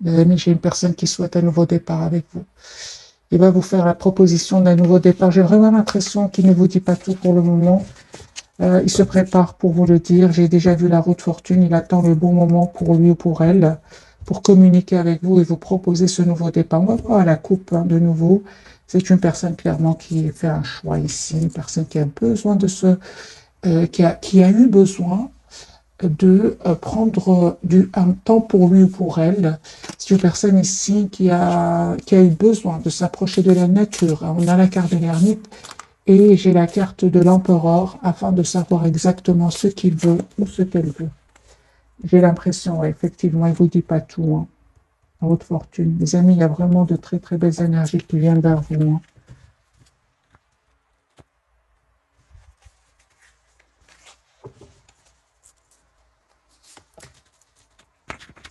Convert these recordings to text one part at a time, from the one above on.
Les amis, j'ai une personne qui souhaite un nouveau départ avec vous. Il va vous faire la proposition d'un nouveau départ. J'ai vraiment l'impression qu'il ne vous dit pas tout pour le moment. Il se prépare pour vous le dire. J'ai déjà vu la route fortune. Il attend le bon moment pour lui ou pour elle, pour communiquer avec vous et vous proposer ce nouveau départ. On va voir la coupe hein, de nouveau. C'est une personne clairement qui fait un choix ici, une personne qui a besoin de qui a eu besoin de prendre un temps pour lui ou pour elle. C'est une personne ici qui a eu besoin de s'approcher de la nature. On a la carte de l'ermite et j'ai la carte de l'empereur afin de savoir exactement ce qu'il veut ou ce qu'elle veut. J'ai l'impression, ouais, effectivement, il ne vous dit pas tout. Hein. À votre fortune. Les amis, il y a vraiment de très très belles énergies qui viennent vers vous. Hein.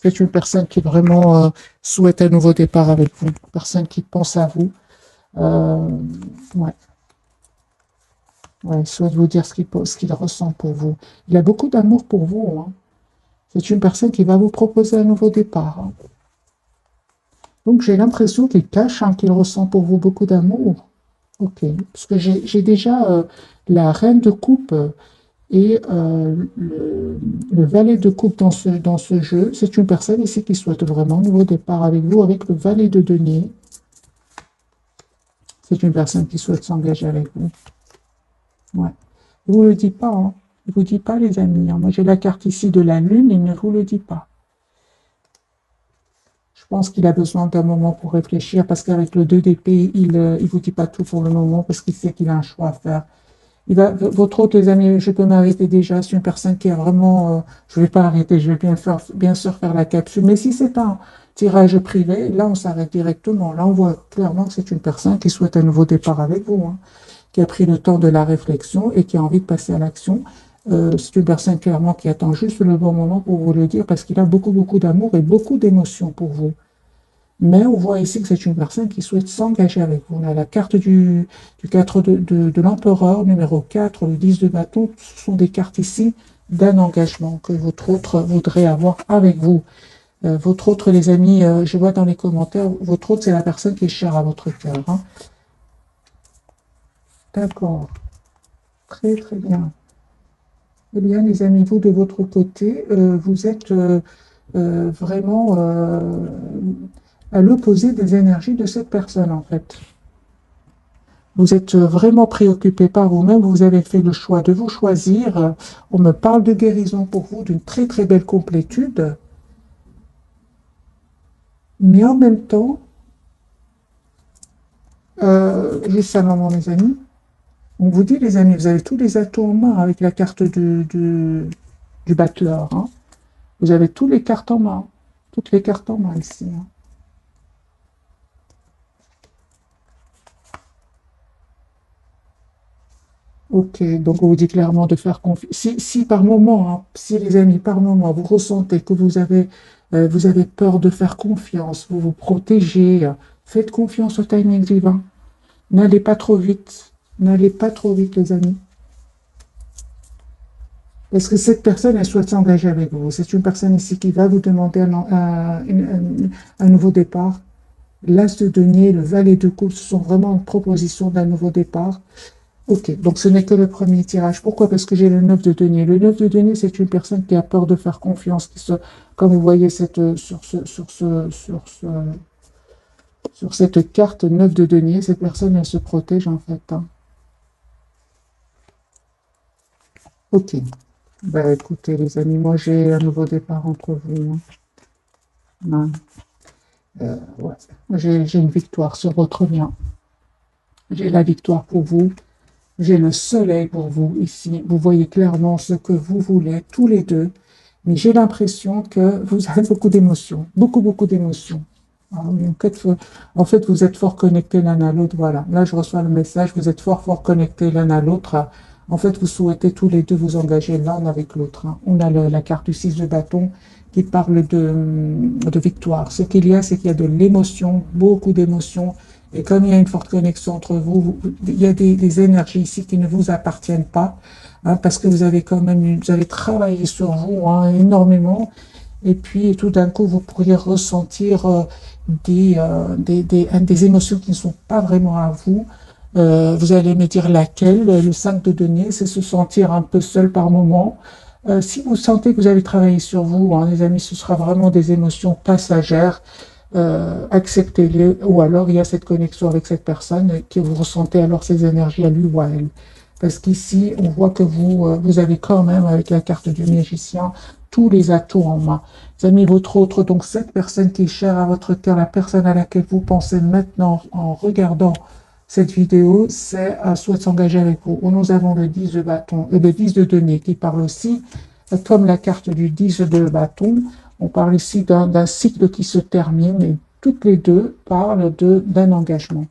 C'est une personne qui vraiment souhaite un nouveau départ avec vous. Une personne qui pense à vous. Euh, ouais. Ouais, il souhaite vous dire ce qu'il ressent pour vous. Il a beaucoup d'amour pour vous. Hein. C'est une personne qui va vous proposer un nouveau départ. Hein. Donc j'ai l'impression qu'il cache hein, qu'il ressent pour vous beaucoup d'amour. Ok, parce que j'ai déjà la reine de coupe et le valet de coupe dans ce jeu. C'est une personne ici qui souhaite vraiment un nouveau départ avec vous, avec le valet de denier. C'est une personne qui souhaite s'engager avec vous. Ouais. Il ne vous le dit pas, hein. Il ne vous dit pas, les amis. Hein. Moi, j'ai la carte ici de la lune, il ne vous le dit pas. Je pense qu'il a besoin d'un moment pour réfléchir, parce qu'avec le 2 d'épée, il ne vous dit pas tout pour le moment, parce qu'il sait qu'il a un choix à faire. Votre autre, les amis, je peux m'arrêter déjà. C'est une personne qui a vraiment, je ne vais pas arrêter, je vais bien sûr faire la capsule. Mais si c'est un tirage privé, là, on s'arrête directement. Là, on voit clairement que c'est une personne qui souhaite un nouveau départ avec vous, hein, qui a pris le temps de la réflexion et qui a envie de passer à l'action. C'est une personne clairement qui attend juste le bon moment pour vous le dire parce qu'il a beaucoup, beaucoup d'amour et beaucoup d'émotions pour vous. Mais on voit ici que c'est une personne qui souhaite s'engager avec vous. On a la carte du 4 de l'empereur, numéro 4, le 10 de bâton. Ce sont des cartes ici d'un engagement que votre autre voudrait avoir avec vous. Votre autre, les amis, je vois dans les commentaires, votre autre, c'est la personne qui est chère à votre cœur. Hein. D'accord, très très bien. Eh bien, les amis, vous, de votre côté, vous êtes vraiment à l'opposé des énergies de cette personne, en fait. Vous êtes vraiment préoccupé par vous-même, vous avez fait le choix de vous choisir. On me parle de guérison pour vous, d'une très très belle complétude. Mais en même temps, juste un moment, mes amis, on vous dit, les amis, vous avez tous les atouts en main avec la carte du battleur. Hein. Vous avez toutes les cartes en main. Toutes les cartes en main ici. Hein. Ok, donc on vous dit clairement de faire confiance. Si par moment, hein, si les amis, par moment, vous ressentez que vous avez peur de faire confiance, vous vous protégez, faites confiance au timing divin. N'allez pas trop vite. N'allez pas trop vite, les amis. Parce que cette personne, elle souhaite s'engager avec vous. C'est une personne ici qui va vous demander un nouveau départ. L'As de denier, le valet de coupe, ce sont vraiment une proposition d'un nouveau départ. Ok, donc ce n'est que le premier tirage. Pourquoi? Parce que j'ai le 9 de denier. Le 9 de denier, c'est une personne qui a peur de faire confiance, comme vous voyez sur cette carte 9 de denier, cette personne, elle se protège en fait. Hein. Ok. Bah écoutez, les amis, moi j'ai un nouveau départ entre vous. Hein. Non. Ouais. J'ai une victoire sur votre bien. J'ai la victoire pour vous. J'ai le soleil pour vous ici. Vous voyez clairement ce que vous voulez, tous les deux. Mais j'ai l'impression que vous avez beaucoup d'émotions. Beaucoup, beaucoup d'émotions. Ah oui, en fait, vous êtes fort connectés l'un à l'autre. Voilà. Là, je reçois le message. Vous êtes fort, fort connectés l'un à l'autre. En fait, vous souhaitez tous les deux vous engager l'un avec l'autre. Hein. On a la carte du 6 de bâton qui parle de victoire. Ce qu'il y a, c'est qu'il y a de l'émotion, beaucoup d'émotions. Et comme il y a une forte connexion entre vous, il y a des énergies ici qui ne vous appartiennent pas, hein, parce que vous avez quand même, vous avez travaillé sur vous hein, énormément. Et puis tout d'un coup, vous pourriez ressentir des émotions qui ne sont pas vraiment à vous. Vous allez me dire laquelle. Le 5 de denier, c'est se sentir un peu seul par moment. Si vous sentez que vous avez travaillé sur vous, hein, les amis, ce sera vraiment des émotions passagères. Acceptez-les, ou alors il y a cette connexion avec cette personne que vous ressentez alors ces énergies à lui ou à elle. Parce qu'ici, on voit que vous avez quand même, avec la carte du magicien, tous les atouts en main. Vous avez mis votre autre, donc cette personne qui est chère à votre cœur, la personne à laquelle vous pensez maintenant en regardant cette vidéo, c'est souhaite s'engager avec vous. Nous avons le 10 de bâton et le 10 de denier qui parle aussi, comme la carte du 10 de bâton. On parle ici d'un cycle qui se termine et toutes les deux parlent d'un engagement.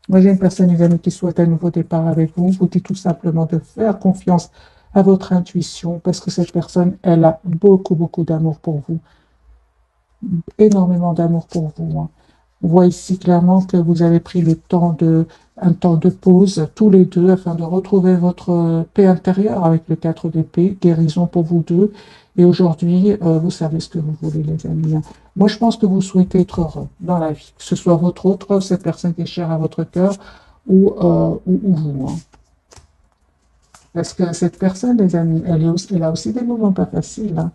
Moi, j'ai une personne, les amis, qui souhaite un nouveau départ avec vous. Vous dit tout simplement de faire confiance à votre intuition parce que cette personne, elle a beaucoup, beaucoup d'amour pour vous. Énormément d'amour pour vous, hein. On voit ici clairement que vous avez pris un temps de pause tous les deux afin de retrouver votre paix intérieure avec le 4 d'épée, guérison pour vous deux. Et aujourd'hui, vous savez ce que vous voulez, les amis, hein. Moi, je pense que vous souhaitez être heureux dans la vie, que ce soit votre autre, cette personne qui est chère à votre cœur, ou vous, hein. Parce que cette personne, les amis, elle a aussi des moments pas faciles, hein.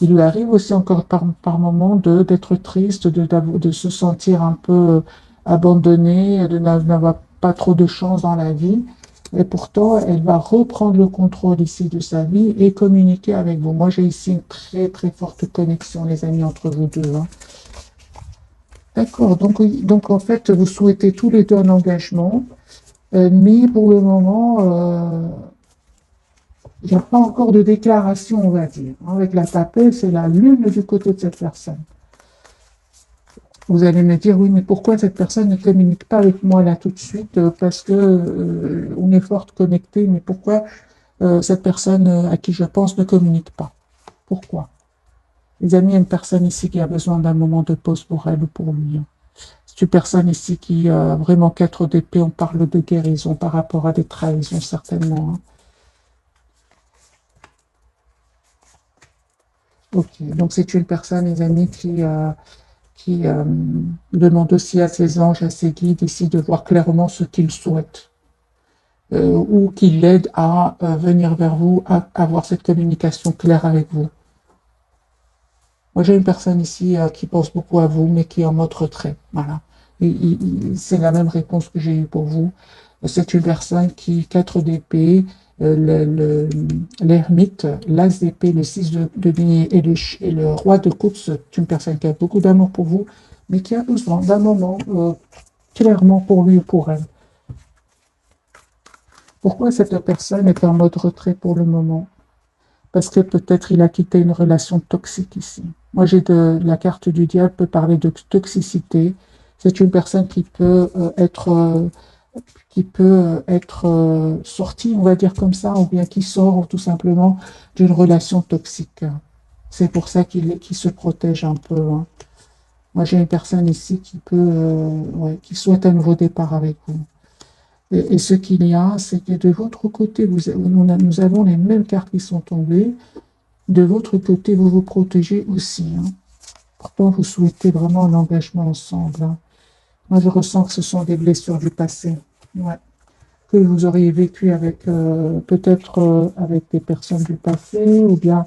Il lui arrive aussi encore par moments d'être triste, de se sentir un peu abandonné, de n'avoir pas trop de chance dans la vie. Et pourtant, elle va reprendre le contrôle ici de sa vie et communiquer avec vous. Moi, j'ai ici une très, très forte connexion, les amis, entre vous deux, hein. D'accord, donc en fait, vous souhaitez tous les deux un engagement, mais pour le moment, il n'y a pas encore de déclaration, on va dire. Avec la papelle, c'est la lune du côté de cette personne. Vous allez me dire, oui, mais pourquoi cette personne ne communique pas avec moi là tout de suite? Parce que on est fort connecté, mais pourquoi cette personne à qui je pense ne communique pas? Pourquoi? Les amis, il y a une personne ici qui a besoin d'un moment de pause pour elle ou pour lui, hein. C'est une personne ici qui a vraiment 4 d'épée, on parle de guérison par rapport à des trahisons, certainement, hein. Ok, donc c'est une personne, les amis, qui demande aussi à ses anges, à ses guides ici de voir clairement ce qu'ils souhaitent, ou qui l'aident à venir vers vous, à avoir cette communication claire avec vous. Moi, j'ai une personne ici qui pense beaucoup à vous, mais qui est en mode retrait. Voilà. C'est la même réponse que j'ai eue pour vous. C'est une personne qui, 4 d'épée, l'ermite, l'as d'épée, le 6 de denier et le roi de coupe, c'est une personne qui a beaucoup d'amour pour vous, mais qui a besoin d'un moment clairement pour lui ou pour elle. Pourquoi cette personne est en mode retrait pour le moment? Parce que peut-être il a quitté une relation toxique ici. Moi, j'ai la carte du diable peut parler de toxicité. C'est une personne qui peut être sortie, on va dire comme ça, ou bien qui sort tout simplement d'une relation toxique. C'est pour ça qu'il se protège un peu, hein. Moi, j'ai une personne ici ouais, qui souhaite un nouveau départ avec vous. Et ce qu'il y a, c'est que de votre côté, nous avons les mêmes cartes qui sont tombées. De votre côté, vous vous protégez aussi, hein. Pourtant, vous souhaitez vraiment un engagement ensemble, hein. Moi, je ressens que ce sont des blessures du passé, ouais, que vous auriez vécu avec peut-être avec des personnes du passé, ou bien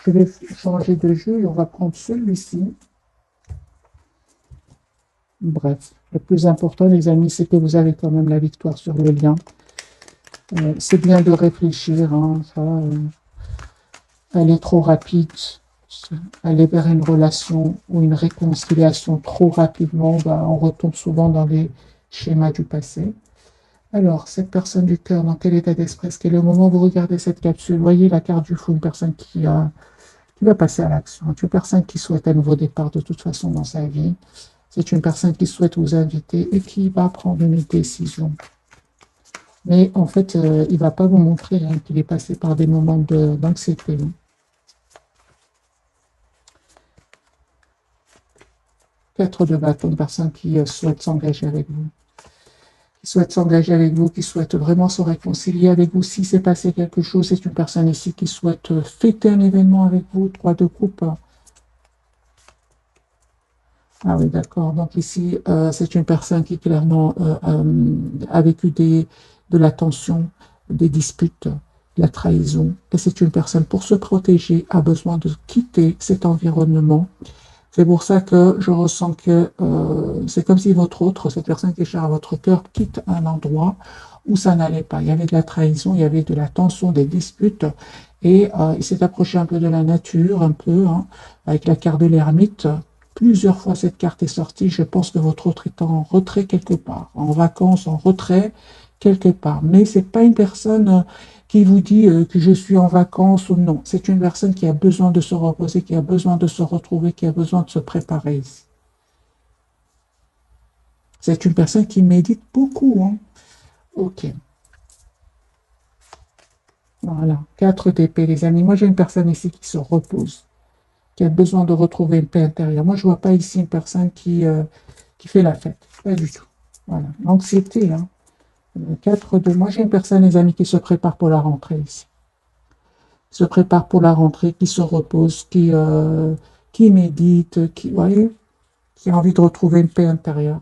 je vais changer de jeu et on va prendre celui-ci. Bref, le plus important, les amis, c'est que vous avez quand même la victoire sur le lien. C'est bien de réfléchir, hein, ça, elle est trop rapide. Aller vers une relation ou une réconciliation trop rapidement, bah, on retombe souvent dans les schémas du passé. Alors, cette personne du cœur, dans quel état d'esprit? Est-ce qu'elle est au moment où vous regardez cette capsule? Voyez la carte du fou, une personne qui va passer à l'action. C'est une personne qui souhaite un nouveau départ de toute façon dans sa vie. C'est une personne qui souhaite vous inviter et qui va prendre une décision. Mais en fait, il ne va pas vous montrer, hein, qu'il est passé par des moments d'anxiété. 4 de bâton, une personne qui souhaite s'engager avec vous, qui souhaite s'engager avec vous, qui souhaite vraiment se réconcilier avec vous. Si s'est passé quelque chose, c'est une personne ici qui souhaite fêter un événement avec vous. 3 de coupe. Ah oui, d'accord. Donc ici, c'est une personne qui clairement a vécu de la tension, des disputes, de la trahison. Et c'est une personne, pour se protéger, a besoin de quitter cet environnement. C'est pour ça que je ressens que c'est comme si votre autre, cette personne qui est chère à votre cœur, quitte un endroit où ça n'allait pas. Il y avait de la trahison, il y avait de la tension, des disputes. Et il s'est approché un peu de la nature, un peu, hein, avec la carte de l'ermite. Plusieurs fois cette carte est sortie. Je pense que votre autre est en retrait quelque part, en vacances, en retrait quelque part. Mais c'est pas une personne qui vous dit que je suis en vacances ou non. C'est une personne qui a besoin de se reposer, qui a besoin de se retrouver, qui a besoin de se préparer. C'est une personne qui médite beaucoup, hein. Ok, voilà. 4 d'épée, les amis. Moi, j'ai une personne ici qui se repose, qui a besoin de retrouver une paix intérieure. Moi, je vois pas ici une personne qui fait la fête. Pas du tout. Voilà. L'anxiété, hein. 4 de... Moi, j'ai une personne, les amis, qui se prépare pour la rentrée ici. Se prépare pour la rentrée, qui se repose, qui médite, qui, voyez, qui a envie de retrouver une paix intérieure.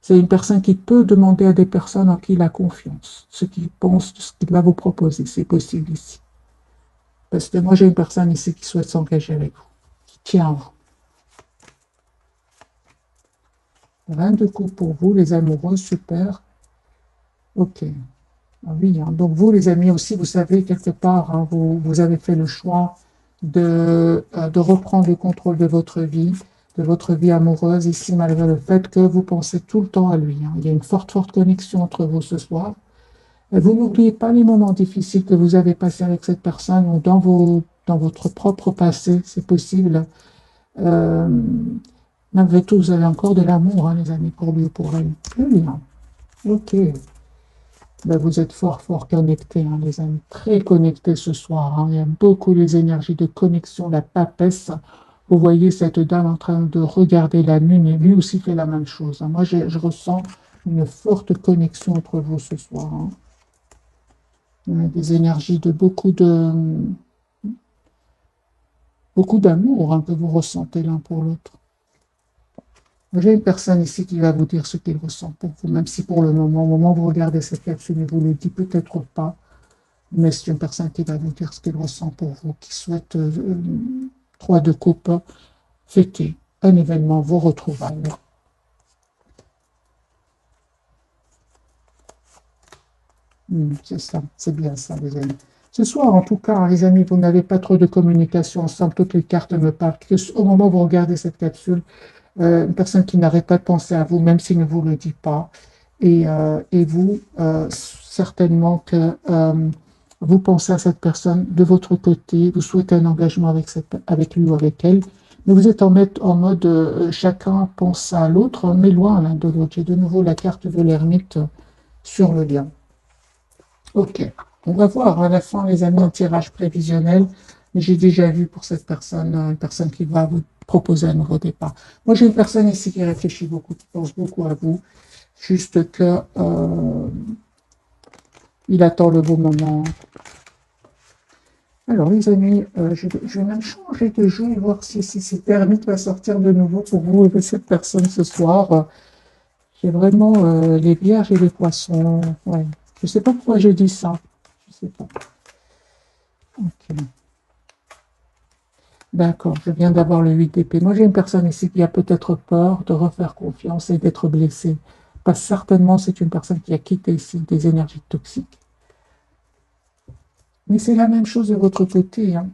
C'est une personne qui peut demander à des personnes en qui il a confiance, ce qu'il pense, ce qu'il va vous proposer. C'est possible ici. Parce que moi, j'ai une personne ici qui souhaite s'engager avec vous, qui tient à vous. 22 coups pour vous, les amoureux, super. Ok. Ah oui, hein. Donc vous, les amis, aussi, vous savez, quelque part, hein, vous avez fait le choix de reprendre le contrôle de votre vie amoureuse, ici, malgré le fait que vous pensez tout le temps à lui, hein. Il y a une forte, forte connexion entre vous ce soir. Et vous n'oubliez pas les moments difficiles que vous avez passés avec cette personne ou dans votre propre passé, c'est possible. Euh, Malgré tout, vous avez encore de l'amour, hein, les amis, pour lui ou pour elle. Oui, hein. Ok. Ben, vous êtes fort, fort connectés, hein, les amis, très connectés ce soir, hein. Il y a beaucoup les énergies de connexion, la papesse. Vous voyez cette dame en train de regarder la lune et lui aussi fait la même chose, hein. Moi, je ressens une forte connexion entre vous ce soir, hein. Il y a des énergies de beaucoup d'amour, hein, que vous ressentez l'un pour l'autre. J'ai une personne ici qui va vous dire ce qu'il ressent pour vous, même si pour le moment, au moment où vous regardez cette capsule, il vous le dit peut-être pas. Mais c'est une personne qui va vous dire ce qu'il ressent pour vous, qui souhaite 3 de coupe, fêter un événement, vos retrouvailles. C'est ça, c'est bien ça, les amis. Ce soir, en tout cas, les amis, vous n'avez pas trop de communication ensemble. Toutes les cartes me parlent qu'au moment où vous regardez cette capsule, une personne qui n'arrête pas de penser à vous, même s'il ne vous le dit pas. Et vous, certainement que vous pensez à cette personne de votre côté, vous souhaitez un engagement avec lui ou avec elle, mais vous êtes en mode chacun pense à l'autre, mais loin l'un de l'autre. J'ai de nouveau la carte de l'ermite sur le lien. Ok, on va voir à la fin, les amis, un tirage prévisionnel. Mais j'ai déjà vu pour cette personne, une personne qui va vous proposer un nouveau départ. Moi, j'ai une personne ici qui réfléchit beaucoup, qui pense beaucoup à vous, juste que il attend le bon moment. Alors, les amis, je vais même changer de jeu et voir si cette ermite va sortir de nouveau pour vous et cette personne ce soir. J'ai vraiment les vierges et les poissons. Ouais. Je ne sais pas pourquoi je dis ça. Je sais pas. Ok. D'accord, je viens d'avoir le 8 d'épée. Moi, j'ai une personne ici qui a peut-être peur de refaire confiance et d'être blessée. Parce que certainement, c'est une personne qui a quitté ici des énergies toxiques. Mais c'est la même chose de votre côté, hein.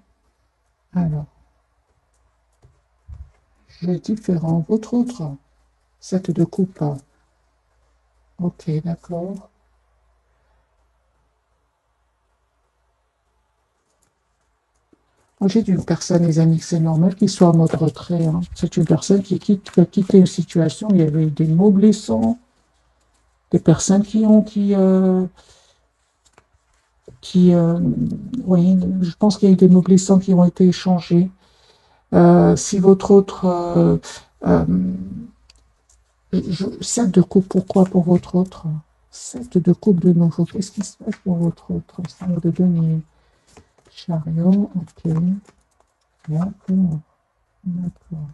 Alors, j'ai différent. Votre autre, 7 de coupe. Ok, d'accord. Moi, j'ai une personne, les amis, c'est normal qu'il soit en mode retrait, hein. C'est une personne qui a quitté une situation où il y avait des mots blessants, des personnes oui, je pense qu'il y a eu des mots blessants qui ont été échangés. Si votre autre, 7 de coupe, pourquoi pour votre autre? 7 de coupe de nouveau. Qu'est-ce qui se passe pour votre autre 5 de denier? Chariot, ok. D'accord. D'accord.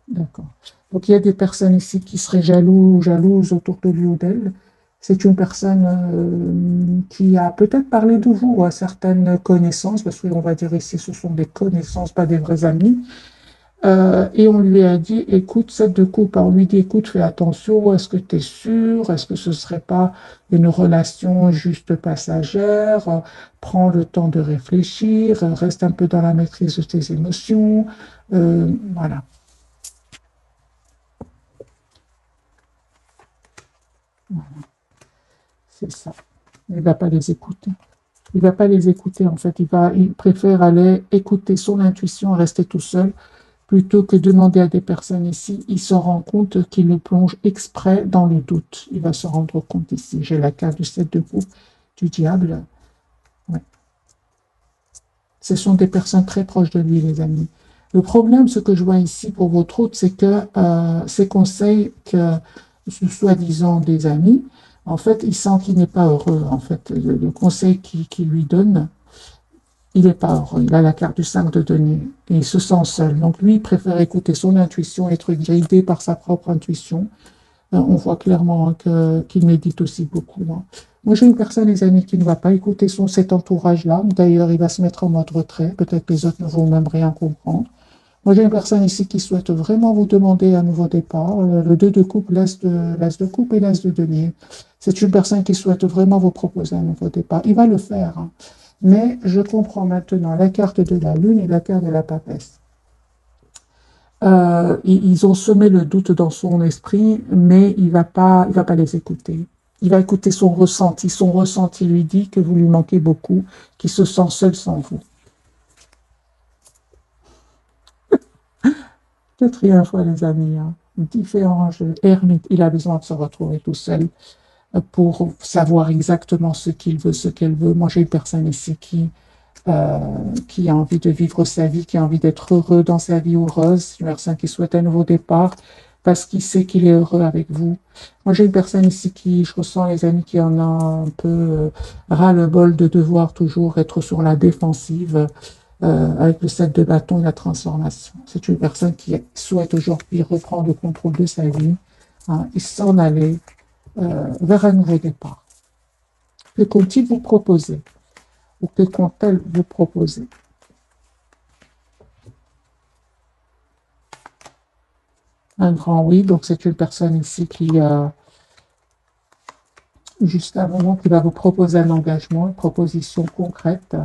D'accord. Donc il y a des personnes ici qui seraient jaloux ou jalouses autour de lui ou d'elle. C'est une personne qui a peut-être parlé de vous à certaines connaissances, parce qu'on va dire ici ce sont des connaissances, pas des vrais amis. Et on lui a dit, écoute, cette de coupe, on lui dit, écoute, fais attention, est-ce que tu es sûr, est-ce que ce serait pas une relation juste passagère, prends le temps de réfléchir, reste un peu dans la maîtrise de tes émotions, voilà, c'est ça. Il va pas les écouter. Il va pas les écouter, en fait, il préfère aller écouter son intuition et rester tout seul plutôt que demander à des personnes ici. Il se rend compte qu'il le plonge exprès dans le doute. Il va se rendre compte ici. J'ai la carte du 7 de coupe du diable. Ouais. Ce sont des personnes très proches de lui, les amis. Le problème, ce que je vois ici pour votre hôte, c'est que ces conseils que, soi-disant des amis, en fait, il sent qu'il n'est pas heureux. En fait, le conseil qu'il lui donne, il n'est pas heureux. Il a la carte du 5 de denier et il se sent seul. Donc lui, il préfère écouter son intuition, être guidé par sa propre intuition. On voit clairement qu'il médite aussi beaucoup, hein. Moi, j'ai une personne, les amis, qui ne va pas écouter cet entourage-là. D'ailleurs, il va se mettre en mode retrait. Peut-être que les autres ne vont même rien comprendre. Moi, j'ai une personne ici qui souhaite vraiment vous demander un nouveau départ. Le 2 de coupe, l'as de coupe et l'as de denier. C'est une personne qui souhaite vraiment vous proposer un nouveau départ. Il va le faire, hein. Mais je comprends maintenant la carte de la lune et la carte de la papesse. Ils ont semé le doute dans son esprit, mais il va pas les écouter. Il va écouter son ressenti. Son ressenti lui dit que vous lui manquez beaucoup, qu'il se sent seul sans vous. Quatrième fois, les amis, hein. Différents jeux. Ermite, il a besoin de se retrouver tout seul pour savoir exactement ce qu'il veut, ce qu'elle veut. Moi, j'ai une personne ici euh, qui a envie de vivre sa vie, qui a envie d'être heureux dans sa vie heureuse, une personne qui souhaite un nouveau départ parce qu'il sait qu'il est heureux avec vous. Moi, j'ai une personne ici qui, je ressens les amis, qui en a un peu ras-le-bol de devoir toujours être sur la défensive avec le 7 de bâton et la transformation. C'est une personne qui souhaite aujourd'hui reprendre le contrôle de sa vie, hein, et s'en aller vers un nouveau départ. Que compte-t-il vous proposer ou que compte-t-elle vous proposer? Un grand oui, donc c'est une personne ici qui, juste un moment, qui va vous proposer un engagement, une proposition concrète.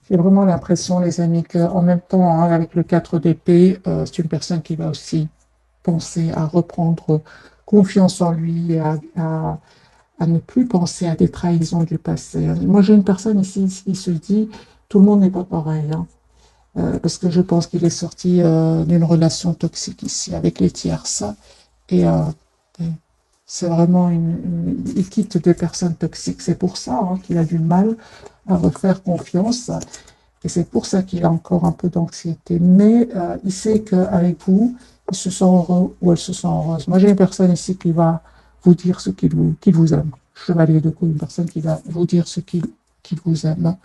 J'ai vraiment l'impression, les amis, qu'en même temps, hein, avec le 4 d'épée, c'est une personne qui va aussi penser à reprendre confiance en lui, et à ne plus penser à des trahisons du passé. Moi, j'ai une personne ici qui se dit, tout le monde n'est pas pareil, hein. Parce que je pense qu'il est sorti d'une relation toxique ici avec les tierces. Et c'est vraiment il quitte des personnes toxiques. C'est pour ça, hein, qu'il a du mal à refaire confiance. Et c'est pour ça qu'il a encore un peu d'anxiété. Mais il sait qu'avec vous, il se sent heureux ou elle se sent heureuse. Moi, j'ai une personne ici qui va vous dire ce qu'il vous aime. Chevalier de coups, une personne qui va vous dire qu'il vous aime.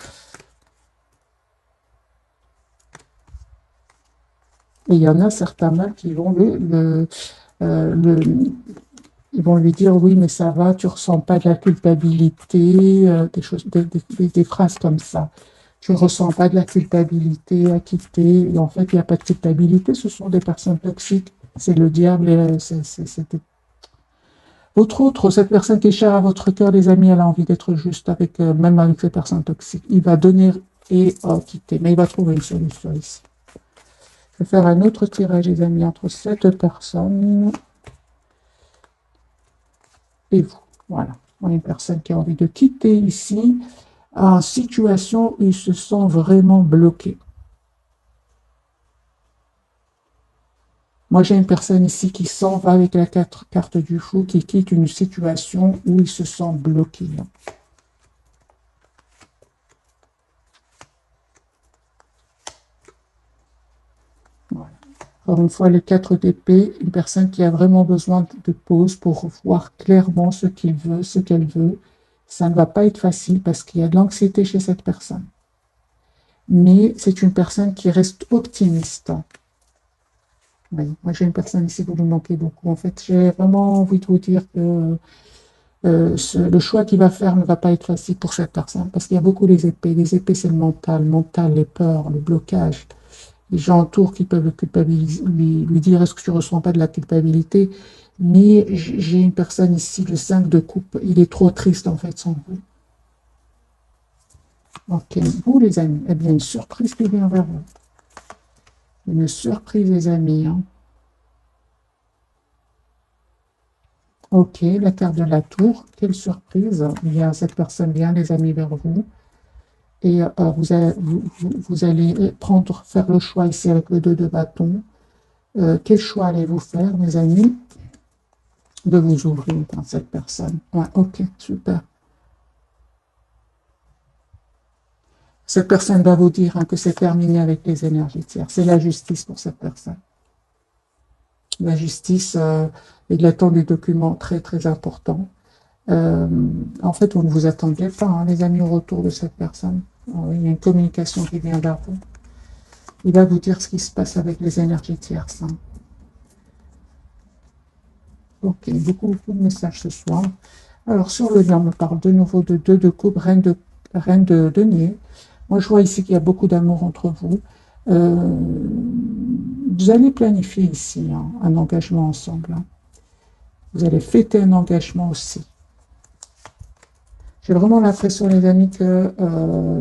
Et il y en a certains mâles qui vont le, ils vont lui dire oui, mais ça va, tu ressens pas de la culpabilité, des choses, des phrases comme ça. Tu ne ressens pas de la culpabilité à quitter. Et en fait, il n'y a pas de culpabilité. Ce sont des personnes toxiques. C'est le diable. Et votre autre, cette personne qui est chère à votre cœur, les amis, elle a envie d'être juste avec, même avec ces personnes toxiques. Il va donner et quitter. Mais il va trouver une solution ici. Je vais faire un autre tirage, les amis, entre cette personne et vous. Voilà. On a une personne qui a envie de quitter ici, en situation où il se sent vraiment bloqué. Moi, j'ai une personne ici qui s'en va avec la carte du fou, qui quitte une situation où il se sent bloqué. Encore une fois, les 4 d'épée, une personne qui a vraiment besoin de pause pour voir clairement ce qu'il veut, ce qu'elle veut. Ça ne va pas être facile parce qu'il y a de l'anxiété chez cette personne. Mais c'est une personne qui reste optimiste. Oui, moi j'ai une personne ici, vous me manquez beaucoup. En fait, j'ai vraiment envie de vous dire que le choix qu'il va faire ne va pas être facile pour cette personne parce qu'il y a beaucoup les épées. Les épées, c'est le mental, les peurs, le blocage. Les gens autour qui peuvent le culpabiliser, lui dire est-ce que tu ne ressens pas de la culpabilité? Mais j'ai une personne ici, le 5 de coupe, il est trop triste en fait sans vous. Ok, vous les amis, eh bien une surprise qui vient vers vous. Une surprise les amis. Hein. Ok, la carte de la tour, quelle surprise. Il y a cette personne vient les amis vers vous. Et vous allez faire le choix ici avec le 2 de bâton. Quel choix allez-vous faire, mes amis? De vous ouvrir dans cette personne. Ouais, ok, super. Cette personne va vous dire hein, que c'est terminé avec les énergies tierces. C'est la justice pour cette personne. La justice, il attend des documents très, très importants. En fait, vous ne vous attendiez pas, hein, les amis, au retour de cette personne. Il y a une communication qui vient vers vous. Il va vous dire ce qui se passe avec les énergies tierces. Hein. Ok, beaucoup de messages ce soir. Alors, sur le lien, on me parle de nouveau de 2 de coupe, reine de denier. Moi, je vois ici qu'il y a beaucoup d'amour entre vous. Vous allez planifier ici hein, un engagement ensemble. Hein. Vous allez fêter un engagement aussi. J'ai vraiment l'impression, les amis, que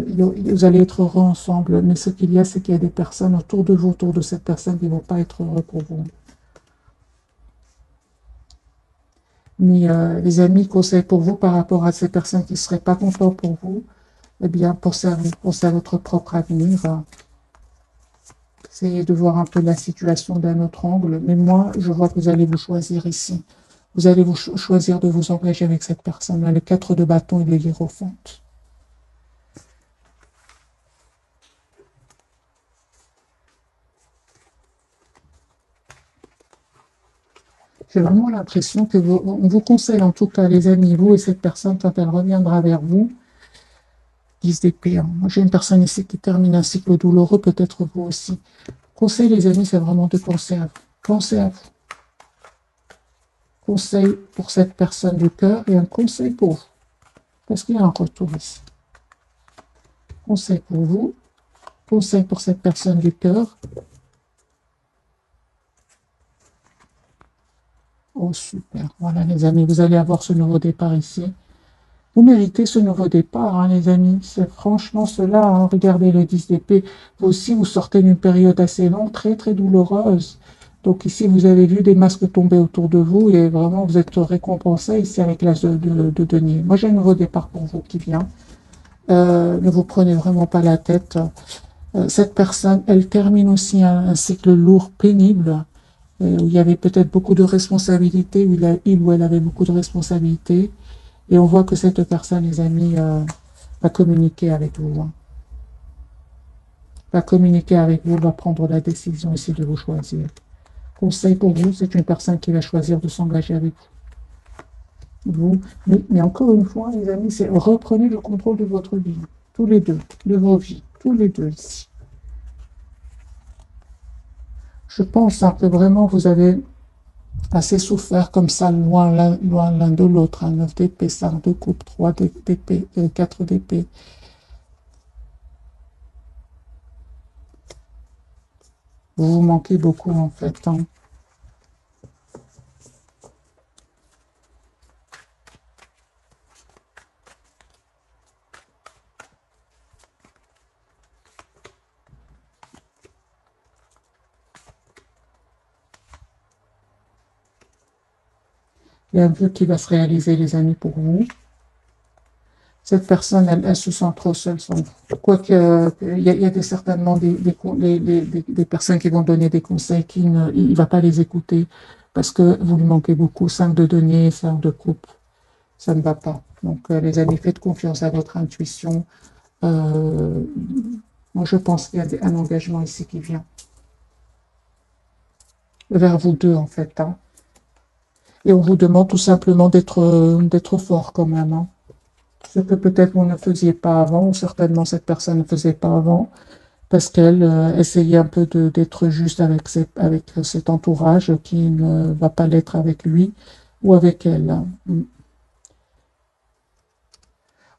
vous allez être heureux ensemble. Mais ce qu'il y a, c'est qu'il y a des personnes autour de vous, autour de cette personne, qui ne vont pas être heureux pour vous. Mais les amis, conseils pour vous par rapport à ces personnes qui ne seraient pas contentes pour vous, eh bien, pensez à vous, pensez à votre propre avenir. Essayez de voir un peu la situation d'un autre angle. Mais moi, je vois que vous allez vous choisir ici. Vous allez vous choisir de vous engager avec cette personne. Le 4 de bâton et le hiérophante. J'ai vraiment l'impression que on vous conseille, en tout cas, les amis, vous et cette personne, quand elle reviendra vers vous, 10 d'épée. Hein. Moi, j'ai une personne ici qui termine un cycle douloureux, peut-être vous aussi. Conseil, les amis, c'est vraiment de penser à vous. Pensez à vous. Conseil pour cette personne du cœur et un conseil pour vous. Parce qu'il y a un retour ici. Conseil pour vous. Conseil pour cette personne du cœur. Oh, super. Voilà, les amis, vous allez avoir ce nouveau départ ici. Vous méritez ce nouveau départ, hein, les amis. C'est franchement cela. Hein. Regardez le 10 d'épée. Vous aussi, vous sortez d'une période assez longue, très, très douloureuse. Donc ici, vous avez vu des masques tomber autour de vous et vraiment, vous êtes récompensé ici avec l'as de denier. Moi, j'ai un nouveau départ pour vous qui vient. Ne vous prenez vraiment pas la tête. Cette personne, elle termine aussi un cycle lourd, pénible, où il y avait peut-être beaucoup de responsabilités, où il ou elle avait beaucoup de responsabilités. Et on voit que cette personne, les amis, va communiquer avec vous. Hein. Va communiquer avec vous, va prendre la décision ici de vous choisir. Conseil pour vous, c'est une personne qui va choisir de s'engager avec vous. Mais encore une fois, les amis, c'est reprenez le contrôle de votre vie. Tous les deux, de vos vies. Tous les deux ici. Je pense hein, que vraiment vous avez assez souffert comme ça, loin l'un de l'autre. Hein, 9 d'épée, 5 de coupe, 3 d'épée, 4 d'épée. Vous vous manquez beaucoup en fait. Hein. Il y a un vœu qui va se réaliser, les amis, pour vous. Cette personne, elle se sent trop seule sans vous. Quoique, il y a certainement des personnes qui vont donner des conseils il ne va pas les écouter parce que vous lui manquez beaucoup. 5 de denier, 5 de coupe, ça ne va pas. Donc, les amis, faites confiance à votre intuition. Moi, je pense qu'il y a un engagement ici qui vient. vers vous deux, en fait. Hein. Et on vous demande tout simplement d'être fort quand même. Hein. Ce que peut-être vous ne faisiez pas avant, ou certainement cette personne ne faisait pas avant, parce qu'elle essayait un peu d'être juste avec cet entourage qui ne va pas l'être avec lui ou avec elle. Hein.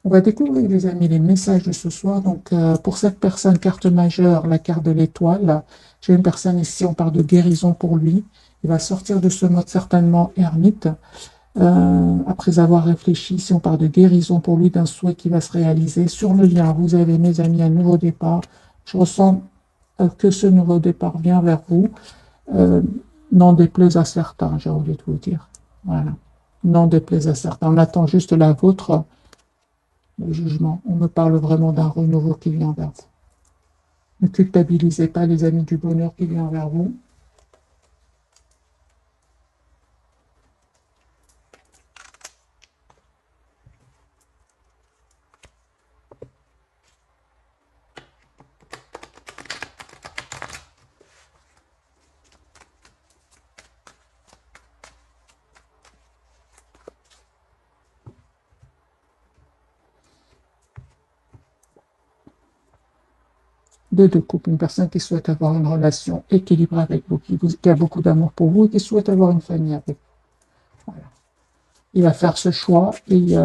On va découvrir, les amis, les messages de ce soir. Donc, pour cette personne, carte majeure, la carte de l'étoile. J'ai une personne ici, on parle de guérison pour lui. Il va sortir de ce mode certainement ermite. Après avoir réfléchi, si on parle de guérison pour lui, d'un souhait qui va se réaliser. Sur le lien, vous avez, mes amis, un nouveau départ. Je ressens que ce nouveau départ vient vers vous. Euh, n'en déplaise à certains, j'ai envie de vous dire. Voilà. N'en déplaise à certains. On attend juste la vôtre. Le jugement. On me parle vraiment d'un renouveau qui vient vers vous. Ne culpabilisez pas les amis du bonheur qui vient vers vous. Deux couples, une personne qui souhaite avoir une relation équilibrée avec vous, qui a beaucoup d'amour pour vous et qui souhaite avoir une famille avec vous. Voilà. Il va faire ce choix et il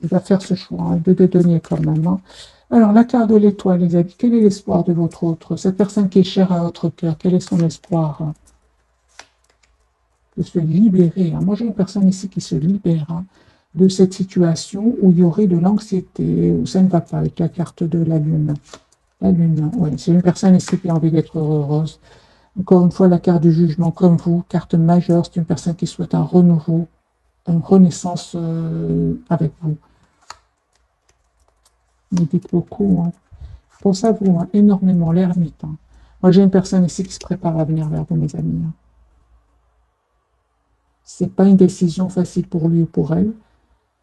va faire ce choix hein, de deniers quand même. Hein. Alors, la carte de l'étoile, les amis, quel est l'espoir de votre autre? Cette personne qui est chère à votre cœur, quel est son espoir hein, de se libérer hein. Moi, j'ai une personne ici qui se libère hein, de cette situation où il y aurait de l'anxiété, où ça ne va pas avec la carte de la lune. La lune, oui, c'est une personne ici qui a envie d'être heureuse. Encore une fois, la carte du jugement, comme vous, carte majeure, c'est une personne qui souhaite un renouveau, une renaissance avec vous. Vous dites beaucoup. Hein. Pensez à vous, hein, énormément, l'ermite. Hein. Moi, j'ai une personne ici qui se prépare à venir vers vous, mes amis. Hein. C'est pas une décision facile pour lui ou pour elle,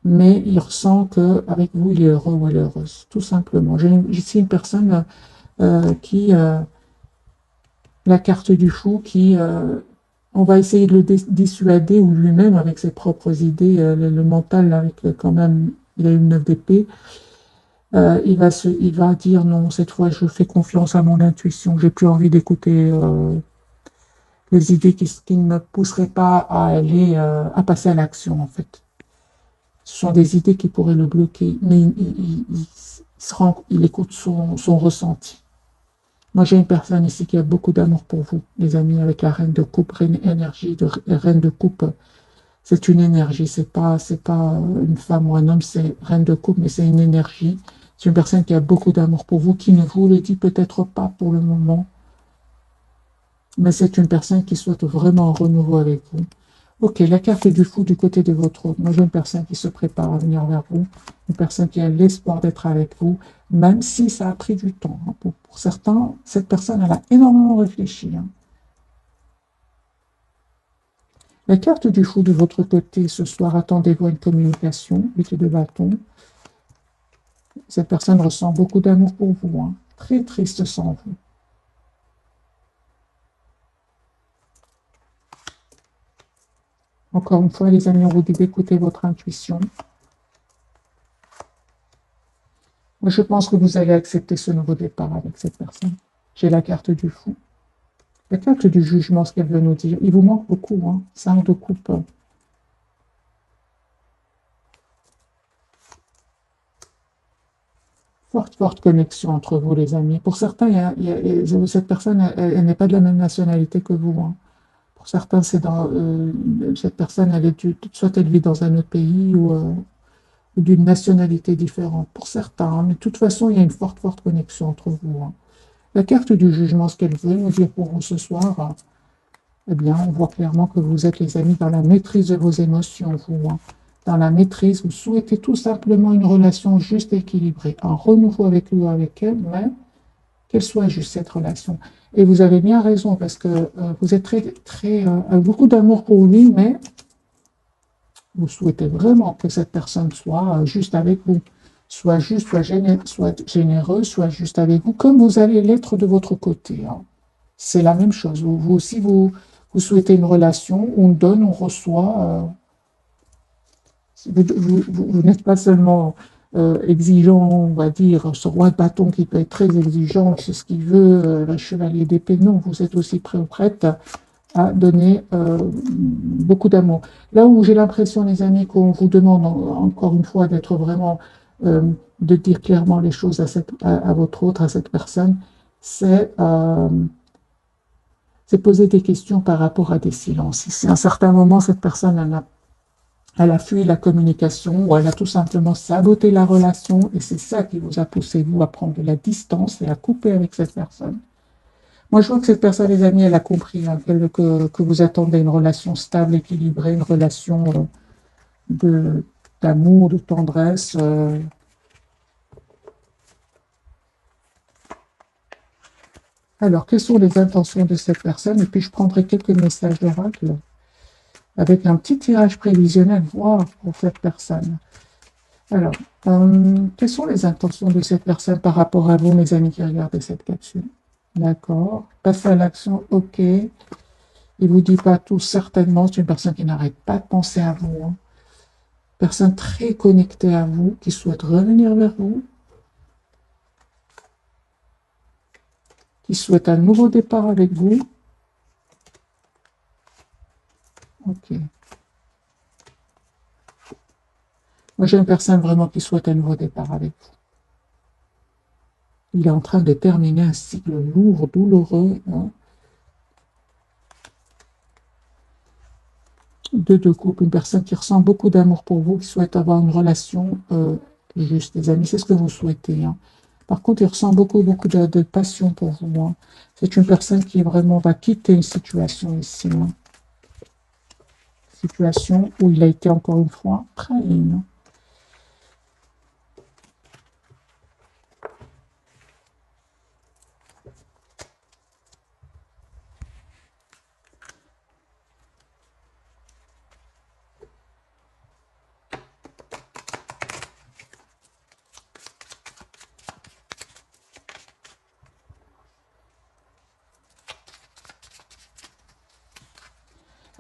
mais il ressent qu'avec vous, il est heureux ou elle est heureuse, tout simplement. J'ai ici une personne qui... la carte du fou qui, on va essayer de le dissuader ou lui-même avec ses propres idées, le mental avec quand même, il a une 9 d'épée, il va dire non, cette fois je fais confiance à mon intuition, j'ai plus envie d'écouter les idées qui ne me pousseraient pas à aller, à passer à l'action en fait. Ce sont des idées qui pourraient le bloquer, mais il écoute son ressenti. Moi, j'ai une personne ici qui a beaucoup d'amour pour vous, les amis, avec la reine de coupe, énergie de reine de coupe. C'est une énergie, c'est pas une femme ou un homme, c'est reine de coupe, mais c'est une énergie. C'est une personne qui a beaucoup d'amour pour vous, qui ne vous le dit peut-être pas pour le moment, mais c'est une personne qui souhaite vraiment un renouveau avec vous. Ok, la carte du fou du côté de votre autre. Moi, j'ai une personne qui se prépare à venir vers vous, une personne qui a l'espoir d'être avec vous, même si ça a pris du temps. Hein. Pour certains, cette personne, elle a énormément réfléchi. Hein. La carte du fou de votre côté, ce soir, attendez-vous à une communication, 8 de bâton. Cette personne ressent beaucoup d'amour pour vous, hein. Très triste sans vous. Encore une fois, les amis, on vous dit d'écouter votre intuition. Moi, je pense que vous allez accepter ce nouveau départ avec cette personne. J'ai la carte du fou. La carte du jugement, ce qu'elle veut nous dire. Il vous manque beaucoup, hein. 5 de coupe. Forte connexion entre vous, les amis. Pour certains, cette personne, elle n'est pas de la même nationalité que vous. Hein. Pour certains, cette personne, soit elle vit dans un autre pays ou d'une nationalité différente. Pour certains, hein, mais de toute façon, il y a une forte connexion entre vous. Hein. La carte du jugement, ce qu'elle veut nous dire pour vous ce soir, hein, eh bien, on voit clairement que vous êtes, les amis, dans la maîtrise de vos émotions, vous. Hein. Dans la maîtrise, vous souhaitez tout simplement une relation juste et équilibrée, un renouveau avec lui ou avec elle, mais qu'elle soit juste cette relation. Et vous avez bien raison, parce que vous êtes avec beaucoup d'amour pour lui, mais vous souhaitez vraiment que cette personne soit juste avec vous, soit juste, soit généreuse, soit juste avec vous, comme vous allez l'être de votre côté. Hein. C'est la même chose. Vous aussi, Vous souhaitez une relation, on donne, on reçoit. Vous n'êtes pas seulement exigeant, on va dire, ce roi de bâton qui peut être très exigeant, c'est ce qu'il veut, le chevalier d'épée, non, vous êtes aussi prêt ou prête à donner beaucoup d'amour. Là où j'ai l'impression, les amis, qu'on vous demande encore une fois d'être vraiment, de dire clairement les choses à votre autre, à cette personne, c'est poser des questions par rapport à des silences. Si à un certain moment, cette personne elle a fui la communication ou elle a tout simplement saboté la relation et c'est ça qui vous a poussé, vous, à prendre de la distance et à couper avec cette personne. Moi, je vois que cette personne, les amis, elle a compris hein, que vous attendez une relation stable, équilibrée, une relation d'amour, de tendresse. Alors, quelles sont les intentions de cette personne? Et puis, je prendrai quelques messages d'oracle avec un petit tirage prévisionnel, voir pour cette personne. Alors, quelles sont les intentions de cette personne par rapport à vous, mes amis qui regardez cette capsule? D'accord. Passer à l'action, ok. Il vous dit pas tout, certainement. C'est une personne qui n'arrête pas de penser à vous. Hein. Personne très connectée à vous, qui souhaite revenir vers vous, qui souhaite un nouveau départ avec vous. Ok. Moi, j'ai une personne vraiment qui souhaite un nouveau départ avec vous. Il est en train de terminer un cycle lourd, douloureux. Hein. Deux couples, une personne qui ressent beaucoup d'amour pour vous, qui souhaite avoir une relation juste, les amis, c'est ce que vous souhaitez. Hein. Par contre, il ressent beaucoup de passion pour vous. Hein. C'est une personne qui vraiment va quitter une situation ici. Hein. Situation où il a été encore une fois trahi. Hein.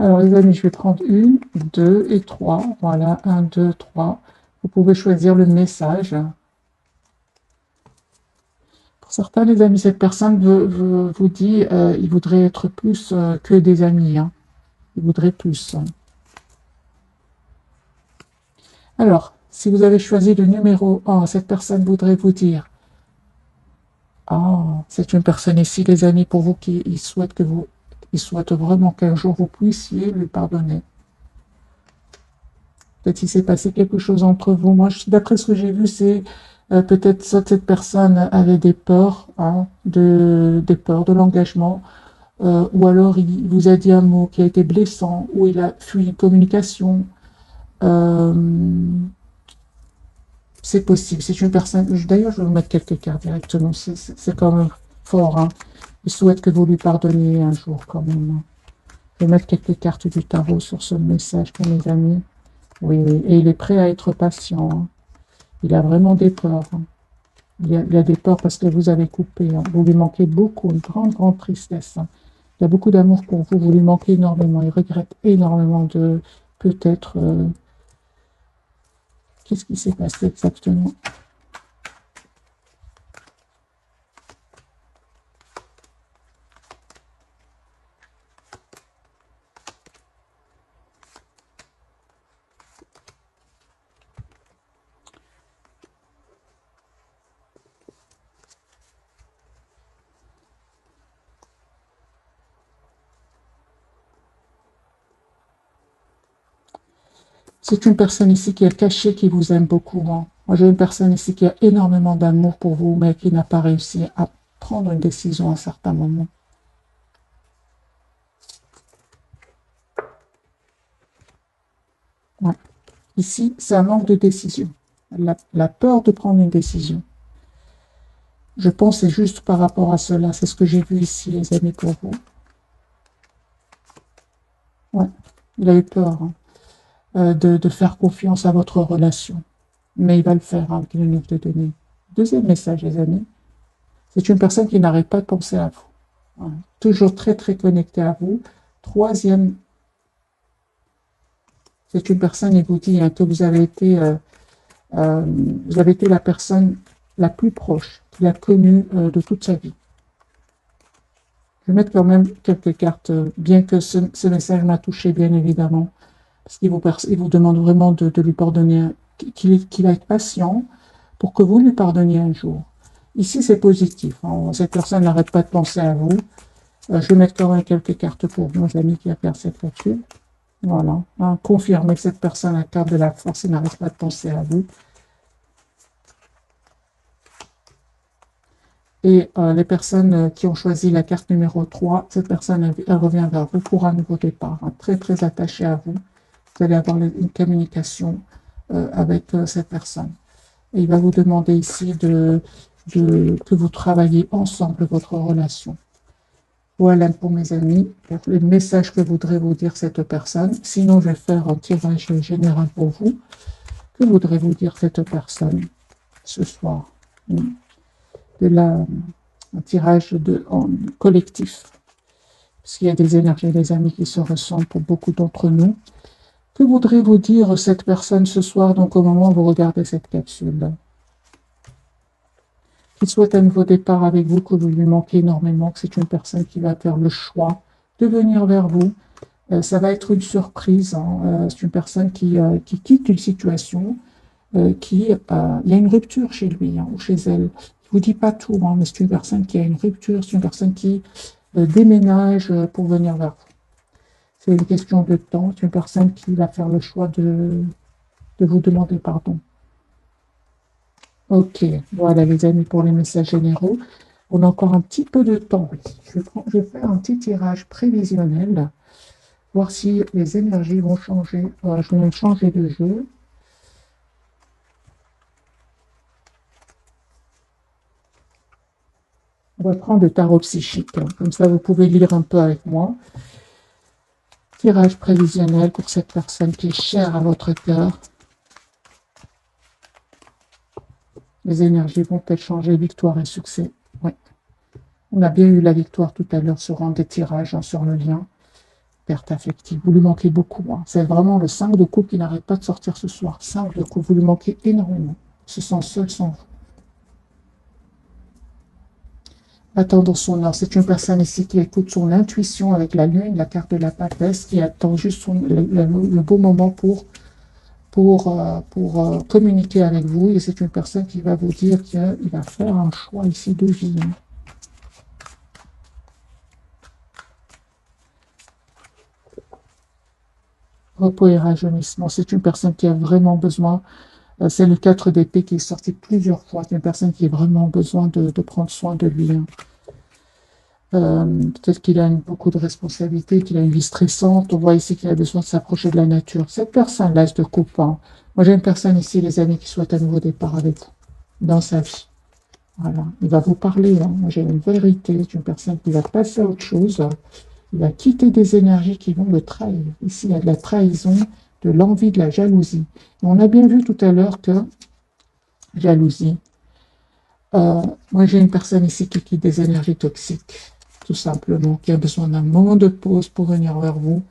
Alors les amis, je vais prendre 1, 2 et 3. Voilà, 1, 2, 3. Vous pouvez choisir le message. Pour certains, les amis, cette personne vous dit il voudrait être plus que des amis. Hein. Il voudrait plus. Alors, si vous avez choisi le numéro 1, cette personne voudrait vous dire ah, c'est une personne ici, les amis, pour vous qui souhaite il souhaite vraiment qu'un jour vous puissiez lui pardonner. Peut-être qu'il s'est passé quelque chose entre vous. Moi, d'après ce que j'ai vu, c'est peut-être cette personne avait des peurs, hein, des peurs de l'engagement, ou alors il vous a dit un mot qui a été blessant, ou il a fui une communication. Euh, c'est possible. C'est une personne. D'ailleurs, je vais vous mettre quelques cartes directement. C'est quand même fort. Hein. Il souhaite que vous lui pardonniez un jour, quand même. Je vais mettre quelques cartes du tarot sur ce message pour mes amis. Oui, oui. Et il est prêt à être patient. Hein. Il a vraiment des peurs. Hein. Il a des peurs parce que vous avez coupé. Hein. Vous lui manquez beaucoup. Une grande, grande tristesse. Hein. Il a beaucoup d'amour pour vous. Vous lui manquez énormément. Il regrette énormément de peut-être. Qu'est-ce qui s'est passé exactement? C'est une personne ici qui est cachée, qui vous aime beaucoup. Hein. Moi, j'ai une personne ici qui a énormément d'amour pour vous, mais qui n'a pas réussi à prendre une décision à un certain moment. Ouais. Ici, c'est un manque de décision. La peur de prendre une décision. Je pense que c'est juste par rapport à cela. C'est ce que j'ai vu ici, les amis, pour vous. Ouais. Il a eu peur hein, de faire confiance à votre relation. Mais il va le faire avec le 9 de denier. Deuxième message, les amis. C'est une personne qui n'arrête pas de penser à vous. Ouais. Toujours très, très connectée à vous. troisième, c'est une personne, il vous dit que vous avez été la personne la plus proche qu'il a connue de toute sa vie. Je vais mettre quand même quelques cartes, bien que ce message m'a touché, bien évidemment, parce qu'il vous demande vraiment de lui pardonner, qu'il va être patient pour que vous lui pardonniez un jour. Ici, c'est positif. Hein. Cette personne n'arrête pas de penser à vous. Je vais mettre quand même quelques cartes pour nos amis qui a fait cette capsule. Voilà. Hein. Confirmez que cette personne a carte de la force et n'arrête pas de penser à vous. Et les personnes qui ont choisi la carte numéro 3, cette personne, elle revient vers vous pour un nouveau départ. Hein. Très, très attachée à vous. Vous allez avoir une communication avec cette personne. Et il va vous demander ici que vous travaillez ensemble votre relation. Voilà pour mes amis, pour les messages que voudrait vous dire cette personne. Sinon, je vais faire un tirage général pour vous. Que voudrait vous dire cette personne ce soir? Un tirage en collectif. Parce qu'il y a des énergies, les amis, qui se ressemblent pour beaucoup d'entre nous. Que voudrait vous dire cette personne ce soir, donc au moment où vous regardez cette capsule? Qu'il souhaite un nouveau départ avec vous, que vous lui manquez énormément, que c'est une personne qui va faire le choix de venir vers vous. Ça va être une surprise. Hein. C'est une personne qui quitte une situation, il y a une rupture chez lui hein, ou chez elle. Je vous dis pas tout, hein, mais c'est une personne qui a une rupture, c'est une personne qui déménage pour venir vers vous. C'est une question de temps, c'est une personne qui va faire le choix de vous demander pardon. Ok, voilà les amis pour les messages généraux. On a encore un petit peu de temps. Je vais faire un petit tirage prévisionnel, voir si les énergies vont changer. Je vais même changer de jeu. On va prendre le tarot psychique, hein. Comme ça vous pouvez lire un peu avec moi. Tirage prévisionnel pour cette personne qui est chère à votre cœur. Les énergies vont-elles changer? Victoire et succès. Oui. On a bien eu la victoire tout à l'heure sur un des tirages hein, sur le lien. Perte affective. Vous lui manquez beaucoup. Hein. C'est vraiment le 5 de coupe qui n'arrête pas de sortir ce soir. 5 de coupe. Vous lui manquez énormément. Il se sent seul sans vous. Attendons son heure. C'est une personne ici qui écoute son intuition avec la lune, la carte de la papesse, qui attend juste le beau moment pour communiquer avec vous. Et c'est une personne qui va vous dire qu'il va faire un choix ici de vie. Hein. Repos et rajeunissement. C'est une personne qui a vraiment besoin. C'est le 4 d'épée qui est sorti plusieurs fois. C'est une personne qui a vraiment besoin de prendre soin de lui. Hein. Peut-être qu'il a beaucoup de responsabilités, qu'il a une vie stressante. On voit ici qu'il a besoin de s'approcher de la nature. Cette personne, l'as de coupe. Hein. Moi, j'ai une personne ici, les amis, qui souhaite un nouveau départ avec vous dans sa vie. Voilà. Il va vous parler. Hein. Moi, j'ai une vérité. C'est une personne qui va passer à autre chose. Il va quitter des énergies qui vont le trahir. Ici, il y a de la trahison, de l'envie, de la jalousie. Et on a bien vu tout à l'heure que jalousie. Moi, j'ai une personne ici qui quitte des énergies toxiques, tout simplement, qui a besoin d'un moment de pause pour venir vers vous.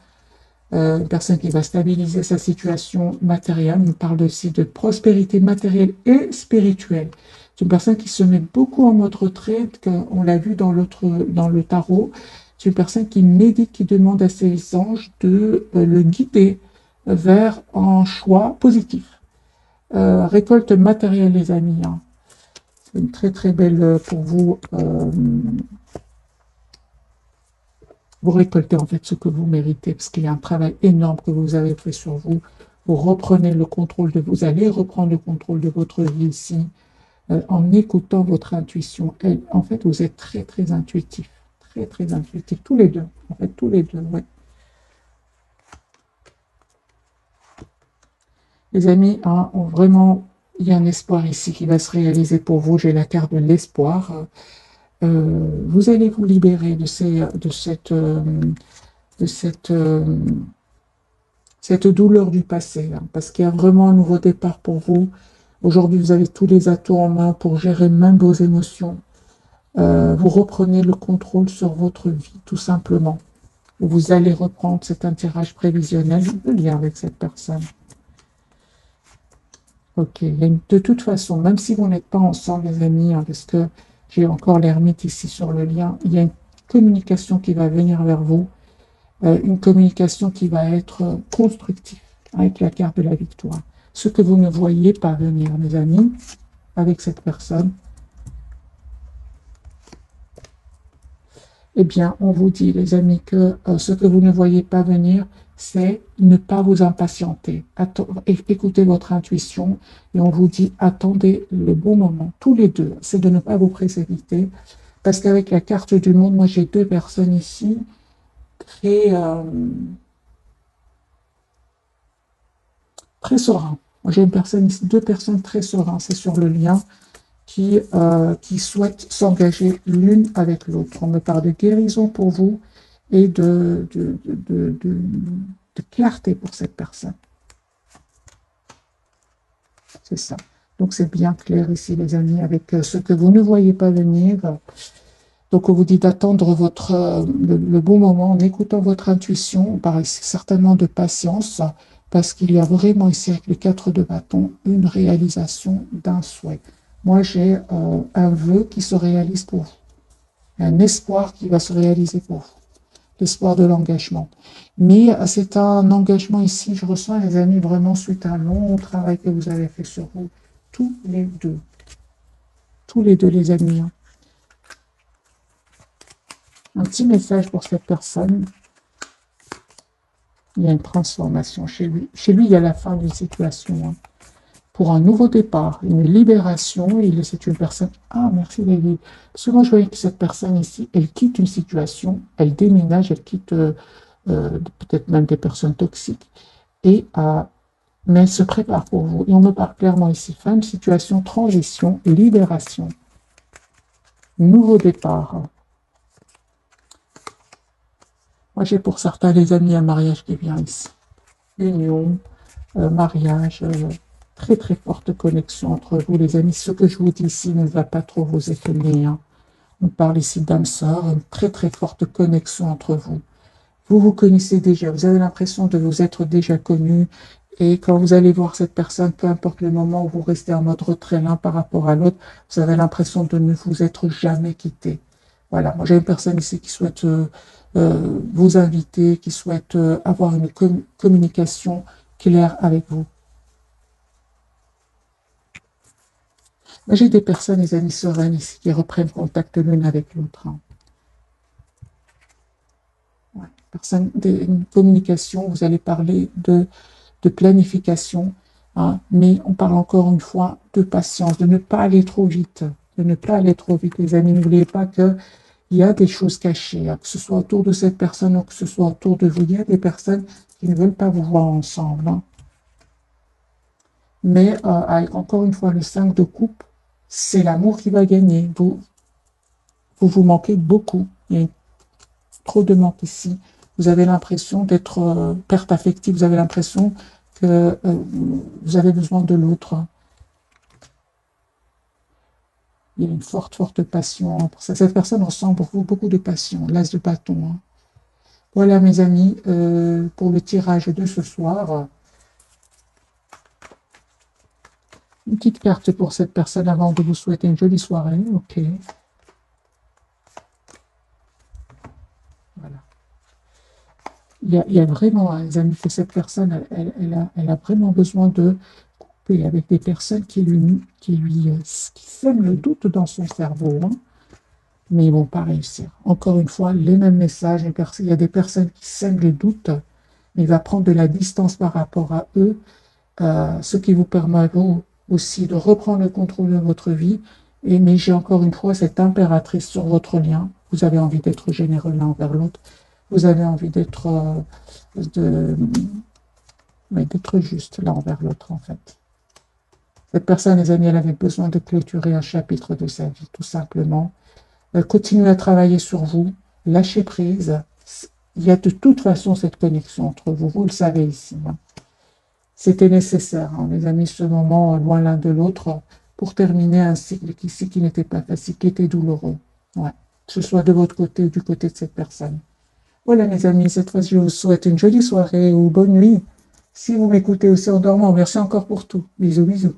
Une personne qui va stabiliser sa situation matérielle. On parle aussi de prospérité matérielle et spirituelle. C'est une personne qui se met beaucoup en mode retraite, on l'a vu dans le tarot. C'est une personne qui médite, qui demande à ses anges de le guider vers un choix positif. Récolte matérielle, les amis. Hein. C'est une très très belle pour vous. Vous récoltez en fait ce que vous méritez, parce qu'il y a un travail énorme que vous avez fait sur vous. Vous reprenez le contrôle vous allez reprendre le contrôle de votre vie ici, en écoutant votre intuition. Et, en fait, vous êtes très très intuitif. Très intuitif, tous les deux, en fait, tous les deux, ouais. Les amis, hein, vraiment, il y a un espoir ici qui va se réaliser pour vous. J'ai la carte de l'espoir. Vous allez vous libérer de cette douleur du passé, hein, parce qu'il y a vraiment un nouveau départ pour vous. Aujourd'hui, vous avez tous les atouts en main pour gérer même vos émotions. Vous reprenez le contrôle sur votre vie, tout simplement. où vous allez reprendre cet un tirage prévisionnel, le lien avec cette personne. Ok, de toute façon, même si vous n'êtes pas ensemble, les amis, hein, parce que j'ai encore l'ermite ici sur le lien, il y a une communication qui va venir vers vous, une communication qui va être constructive, avec la carte de la victoire. Ce que vous ne voyez pas venir, mes amis, avec cette personne, eh bien, on vous dit, les amis, que ce que vous ne voyez pas venir, c'est ne pas vous impatienter. Écoutez votre intuition et on vous dit, attendez le bon moment, tous les deux. C'est de ne pas vous précipiter parce qu'avec la carte du monde, moi j'ai deux personnes ici très sereins. Moi j'ai une personne ici, deux personnes très sereines, c'est sur le lien, qui souhaitent s'engager l'une avec l'autre. On me parle de guérison pour vous et de clarté pour cette personne. C'est ça. Donc c'est bien clair ici, les amis, avec ce que vous ne voyez pas venir. Donc on vous dit d'attendre le bon moment en écoutant votre intuition. On parle certainement de patience, parce qu'il y a vraiment ici, avec les 4 de bâton, une réalisation d'un souhait. Moi, j'ai un vœu qui se réalise pour vous, un espoir qui va se réaliser pour vous, l'espoir de l'engagement. Mais c'est un engagement ici, je ressens, les amis, vraiment suite à un long travail que vous avez fait sur vous, tous les deux, les amis. Hein. Un petit message pour cette personne. Il y a une transformation chez lui. Chez lui, il y a la fin d'une situation. Hein. Pour un nouveau départ, une libération. C'est une personne... Ah, merci David. Parce que moi, je voyais que cette personne ici, elle quitte une situation, elle déménage, elle quitte peut-être même des personnes toxiques. Mais elle se prépare pour vous. Et on me parle clairement ici. Fin de situation, transition, libération. Nouveau départ. Moi, j'ai pour certains les amis un mariage qui vient ici. Union, mariage, très très forte connexion entre vous les amis. Ce que je vous dis ici ne va pas trop vous étonner. Hein. On parle ici d'âme sœur, une très très forte connexion entre vous. Vous vous connaissez déjà, vous avez l'impression de vous être déjà connu. Et quand vous allez voir cette personne, peu importe le moment où vous restez en mode retrait l'un par rapport à l'autre, vous avez l'impression de ne vous être jamais quitté. Voilà, moi j'ai une personne ici qui souhaite vous inviter, qui souhaite avoir une communication claire avec vous. Moi j'ai des personnes, les amis sereines ici, qui reprennent contact l'une avec l'autre. Hein. Ouais. Une communication, vous allez parler de planification, hein, mais on parle encore une fois de patience, de ne pas aller trop vite, les amis. N'oubliez pas qu'il y a des choses cachées, hein, que ce soit autour de cette personne ou que ce soit autour de vous. Il y a des personnes qui ne veulent pas vous voir ensemble. Hein. Mais avec encore une fois le 5 de coupe, c'est l'amour qui va gagner. Vous manquez beaucoup. Il y a trop de manque ici. Vous avez l'impression d'être perte affective, vous avez l'impression que vous avez besoin de l'autre. Il y a une forte passion. Hein. Cette personne ressent pour vous beaucoup de passion, l'as de bâton. Hein. Voilà mes amis, pour le tirage de ce soir. Une petite carte pour cette personne avant de vous souhaiter une jolie soirée. Ok. Voilà. Il y a vraiment, les amis, que cette personne, elle a vraiment besoin de couper avec des personnes qui sèment le doute dans son cerveau. Hein. Mais ils ne vont pas réussir. Encore une fois, les mêmes messages. Il y a des personnes qui sèment le doute, mais il va prendre de la distance par rapport à eux, ce qui vous permet vous aussi de reprendre le contrôle de votre vie. Mais j'ai encore une fois cette impératrice sur votre lien. Vous avez envie d'être généreux l'un envers l'autre. Vous avez envie d'être juste l'un envers l'autre, en fait. Cette personne, les amis, elle avait besoin de clôturer un chapitre de sa vie, tout simplement. Continuez à travailler sur vous, lâchez prise. Il y a de toute façon cette connexion entre vous, vous le savez ici. Hein. C'était nécessaire, hein, les amis, ce moment loin l'un de l'autre, pour terminer un cycle qui n'était pas facile, qui était douloureux. Ouais. Que ce soit de votre côté ou du côté de cette personne. Voilà mes amis, cette fois je vous souhaite une jolie soirée ou bonne nuit. Si vous m'écoutez aussi en dormant, merci encore pour tout. Bisous, bisous.